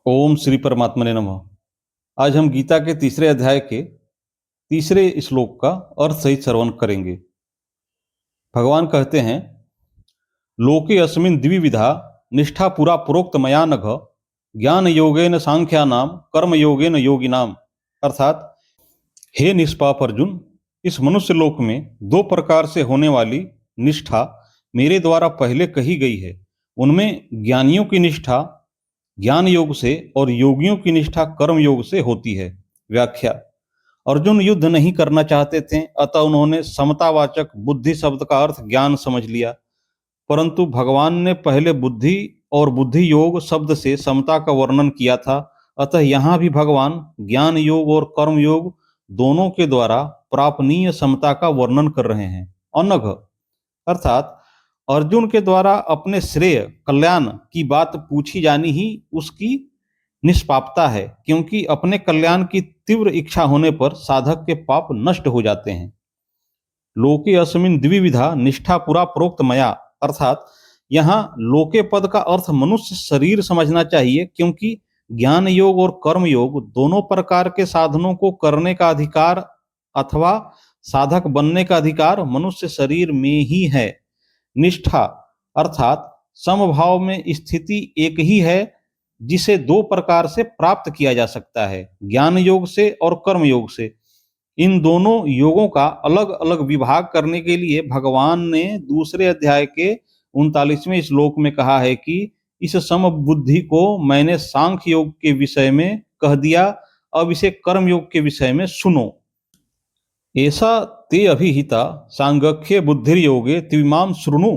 ओम श्री परमात्मने नमः। आज हम गीता के तीसरे अध्याय के तीसरे श्लोक का अर्थ सहित श्रवण करेंगे। भगवान कहते हैं, लोके अस्मिन् द्विविधा निष्ठा पुरा प्रोक्त मया नघ ज्ञान योगेन सांख्यानाम कर्म योगेन योगिनाम। अर्थात, हे निष्पाप अर्जुन, इस मनुष्य लोक में दो प्रकार से होने वाली निष्ठा मेरे द्वारा पहले कही गई है। उनमें ज्ञानियों की निष्ठा ज्ञान योग से और योगियों की निष्ठा कर्म योग से होती है। व्याख्या। अर्जुन युद्ध नहीं करना चाहते थे, अतः उन्होंने समतावाचक बुद्धि शब्द का अर्थ ज्ञान समझ लिया। परंतु भगवान ने पहले बुद्धि और बुद्धि योग शब्द से समता का वर्णन किया था, अतः यहाँ भी भगवान ज्ञान योग और कर्म योग दोनों के द्वारा प्रापणीय समता का वर्णन कर रहे हैं। अनघ अर्थात अर्जुन के द्वारा अपने श्रेय कल्याण की बात पूछी जानी ही उसकी निष्पापता है, क्योंकि अपने कल्याण की तीव्र इच्छा होने पर साधक के पाप नष्ट हो जाते हैं। लोके अस्मिन् द्विविधा निष्ठा पुरा प्रोक्त मया अर्थात यहाँ लोके पद का अर्थ मनुष्य शरीर समझना चाहिए, क्योंकि ज्ञान योग और कर्म योग दोनों प्रकार के साधनों को करने का अधिकार अथवा साधक बनने का अधिकार मनुष्य शरीर में ही है। निष्ठा अर्थात समभाव में स्थिति एक ही है, जिसे दो प्रकार से प्राप्त किया जा सकता है, ज्ञान योग से और कर्म योग से। इन दोनों योगों का अलग अलग विभाग करने के लिए भगवान ने दूसरे अध्याय के 39वें श्लोक में कहा है कि इस सम बुद्धि को मैंने सांख्य योग के विषय में कह दिया, अब इसे कर्म योग के विषय में सुनो। ऐसा ते अभिहिता सांगख्ये बुद्धिर्योगे त्विमाम शृणु।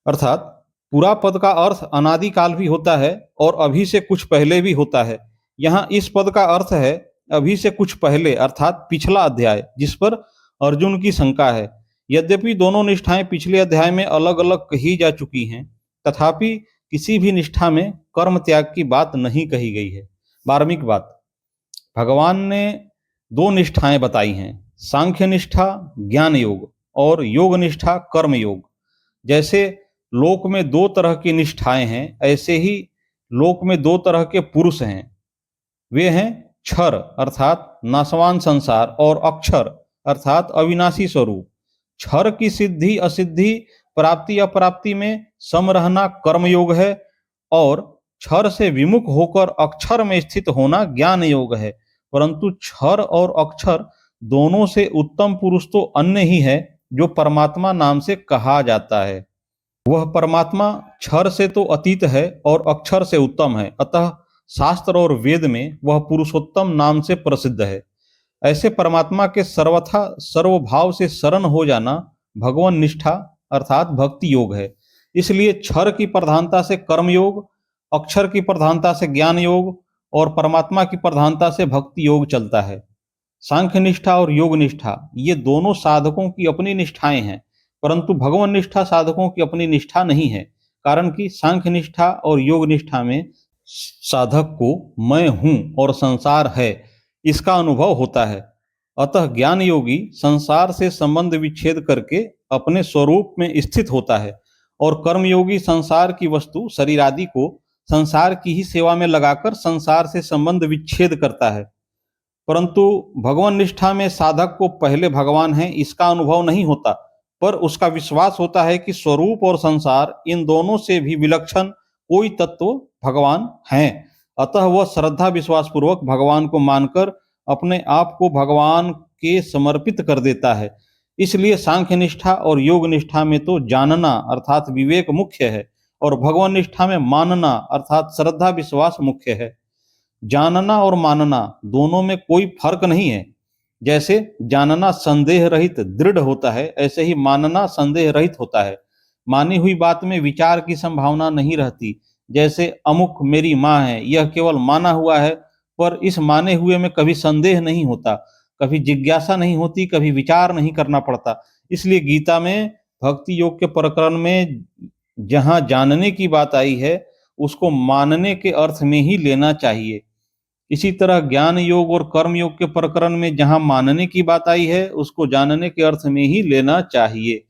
अर्थात पूरा पद का अर्थ अनादिकाल भी होता है और अभी से कुछ पहले भी होता है। यहाँ इस पद का अर्थ है अभी से कुछ पहले, अर्थात पिछला अध्याय, जिस पर अर्जुन की शंका है। यद्यपि दोनों निष्ठाएं पिछले अध्याय में अलग अलग कही जा चुकी हैं, तथापि किसी भी निष्ठा में कर्म त्याग की बात नहीं कही गई है। मार्मिक बात, भगवान ने दो निष्ठाएं बताई हैं, सांख्य निष्ठा ज्ञान योग और योग निष्ठा कर्म योग। जैसे लोक में दो तरह की निष्ठाएं हैं, ऐसे ही लोक में दो तरह के पुरुष हैं। वे हैं क्षर अर्थात नाशवान संसार और अक्षर अर्थात अविनाशी स्वरूप। क्षर की सिद्धि असिद्धि प्राप्ति अप्राप्ति में सम रहना कर्म योग है और क्षर से विमुख होकर अक्षर में स्थित होना ज्ञान योग है। परंतु क्षर और अक्षर दोनों से उत्तम पुरुष तो अन्य ही है, जो परमात्मा नाम से कहा जाता है। वह परमात्मा क्षर से तो अतीत है और अक्षर से उत्तम है, अतः शास्त्र और वेद में वह पुरुषोत्तम नाम से प्रसिद्ध है। ऐसे परमात्मा के सर्वथा सर्वभाव से शरण हो जाना भगवान निष्ठा अर्थात भक्ति योग है। इसलिए क्षर की प्रधानता से कर्म योग, अक्षर की प्रधानता से ज्ञान योग और परमात्मा की प्रधानता से भक्ति योग चलता है। सांख्य निष्ठा और योग निष्ठा ये दोनों साधकों की अपनी निष्ठाएं हैं, परंतु भगवान निष्ठा साधकों की अपनी निष्ठा नहीं है। कारण कि सांख्य निष्ठा और योग निष्ठा में साधक को मैं हूं और संसार है इसका अनुभव होता है। अतः ज्ञान योगी संसार से संबंध विच्छेद करके अपने स्वरूप में स्थित होता है और कर्मयोगी संसार की वस्तु शरीर आदि को संसार की ही सेवा में लगाकर संसार से संबंध विच्छेद करता है। परंतु भगवान निष्ठा में साधक को पहले भगवान है इसका अनुभव नहीं होता, पर उसका विश्वास होता है कि स्वरूप और संसार इन दोनों से भी विलक्षण कोई तत्व भगवान हैं। अतः वह श्रद्धा विश्वास पूर्वक भगवान को मानकर अपने आप को भगवान के समर्पित कर देता है। इसलिए सांख्य निष्ठा और योग निष्ठा में तो जानना अर्थात विवेक मुख्य है और भगवान निष्ठा में मानना अर्थात श्रद्धा विश्वास मुख्य है। जानना और मानना दोनों में कोई फर्क नहीं है। जैसे जानना संदेह रहित दृढ़ होता है, ऐसे ही मानना संदेह रहित होता है। मानी हुई बात में विचार की संभावना नहीं रहती। जैसे अमुक मेरी माँ है, यह केवल माना हुआ है, पर इस माने हुए में कभी संदेह नहीं होता, कभी जिज्ञासा नहीं होती, कभी विचार नहीं करना पड़ता। इसलिए गीता में भक्ति योग के प्रकरण में जहाँ जानने की बात आई है, उसको मानने के अर्थ में ही लेना चाहिए। इसी तरह ज्ञान योग और कर्म योग के प्रकरण में जहां मानने की बात आई है, उसको जानने के अर्थ में ही लेना चाहिए।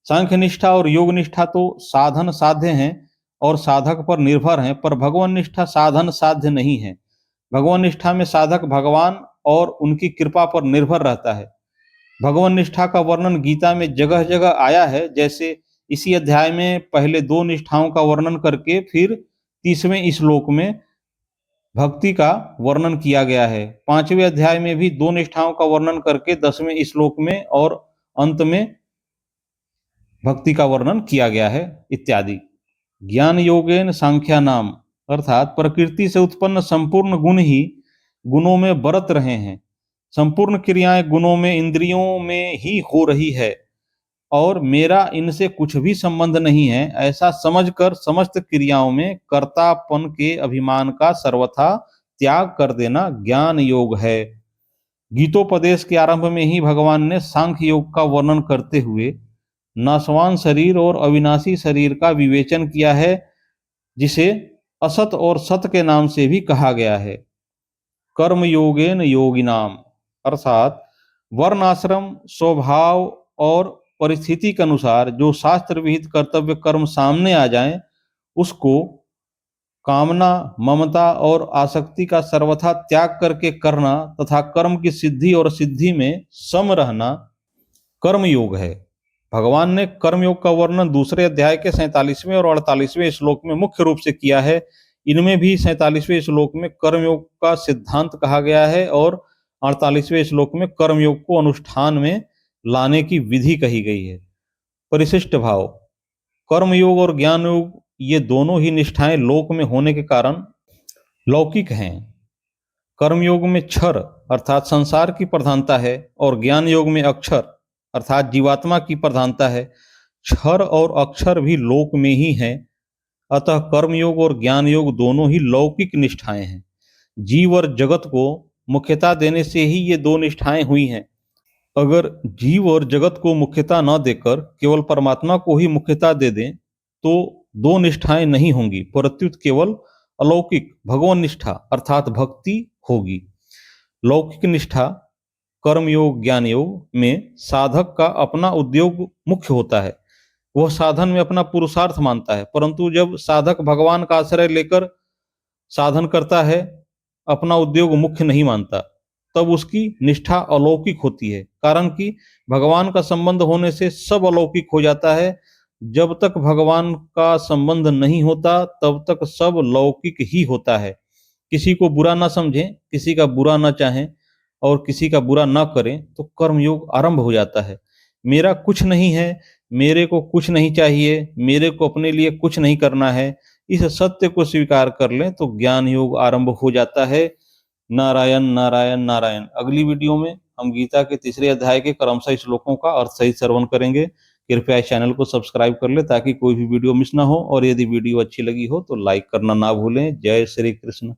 सांख्य निष्ठा और योग निष्ठा तो साधन साध्य हैं और साधक पर निर्भर हैं, पर भगवान निष्ठा साधन साध्य नहीं है। भगवान निष्ठा में साधक भगवान और उनकी कृपा पर निर्भर रहता है। भगवान निष्ठा का वर्णन गीता में जगह जगह आया है। जैसे इसी अध्याय में पहले 2 निष्ठाओं का वर्णन करके फिर 30वें श्लोक में भक्ति का वर्णन किया गया है। 5वें अध्याय में भी 2 निष्ठाओं का वर्णन करके 10वें श्लोक में और अंत में भक्ति का वर्णन किया गया है इत्यादि। ज्ञान योगेन सांख्या नाम, अर्थात प्रकृति से उत्पन्न संपूर्ण गुण ही गुणों में बरत रहे हैं। संपूर्ण क्रियाएं गुणों में, इंद्रियों में ही हो रही है और मेरा इनसे कुछ भी संबंध नहीं है, ऐसा समझकर समस्त क्रियाओं में कर्तापन के अभिमान का सर्वथा त्याग कर देना ज्ञान योग है। गीतोपदेश के आरंभ में ही भगवान ने सांख्य योग का वर्णन करते हुए नाशवान शरीर और अविनाशी शरीर का विवेचन किया है, जिसे असत और सत के नाम से भी कहा गया है। कर्म योगेन योगिनाम, अर्थात वर्ण आश्रम स्वभाव और परिस्थिति के अनुसार जो शास्त्र विहित कर्तव्य कर्म सामने आ जाएं, उसको कामना, ममता और आसक्ति का सर्वथा त्याग करके करना तथा कर्म की सिद्धि और सिद्धि में सम रहना कर्म योग है। भगवान ने कर्मयोग का वर्णन दूसरे अध्याय के 47वें और 48वें श्लोक में मुख्य रूप से किया है। इनमें भी 47वें श्लोक में कर्मयोग का सिद्धांत कहा गया है और 48वें श्लोक में कर्मयोग को अनुष्ठान में लाने की विधि कही गई है। परिशिष्ट भाव, कर्मयोग और ज्ञान योग ये दोनों ही निष्ठाएं लोक में होने के कारण लौकिक हैं। कर्मयोग में क्षर अर्थात संसार की प्रधानता है और ज्ञान योग में अक्षर अर्थात जीवात्मा की प्रधानता है। क्षर और अक्षर भी लोक में ही हैं, अतः कर्मयोग और ज्ञान योग दोनों ही लौकिक निष्ठाएं हैं। जीव और जगत को मुख्यता देने से ही ये 2 निष्ठाएं हुई हैं। अगर जीव और जगत को मुख्यता न देकर केवल परमात्मा को ही मुख्यता दे दें तो 2 निष्ठाएं नहीं होंगी, प्रत्युत केवल अलौकिक भगवान निष्ठा अर्थात भक्ति होगी। लौकिक निष्ठा कर्म योग ज्ञान योग में साधक का अपना उद्योग मुख्य होता है, वह साधन में अपना पुरुषार्थ मानता है, परंतु जब साधक भगवान का आश्रय लेकर साधन करता है, अपना उद्योग मुख्य नहीं मानता, तब उसकी निष्ठा अलौकिक होती है। कारण कि भगवान का संबंध होने से सब अलौकिक हो जाता है। जब तक भगवान का संबंध नहीं होता तब तक सब लौकिक ही होता है। किसी को बुरा ना समझें, किसी का बुरा ना चाहें और किसी का बुरा ना करें तो कर्मयोग आरंभ हो जाता है। मेरा कुछ नहीं है, मेरे को कुछ नहीं चाहिए, मेरे को अपने लिए कुछ नहीं करना है, इस सत्य को स्वीकार कर लें तो ज्ञान योग आरंभ हो जाता है। नारायण नारायण नारायण। अगली वीडियो में हम गीता के 3रे अध्याय के क्रमशः श्लोकों का अर्थ सहित श्रवण करेंगे। कृपया इस चैनल को सब्सक्राइब कर ले ताकि कोई भी वीडियो मिस ना हो, और यदि वीडियो अच्छी लगी हो तो लाइक करना ना भूलें। जय श्री कृष्ण।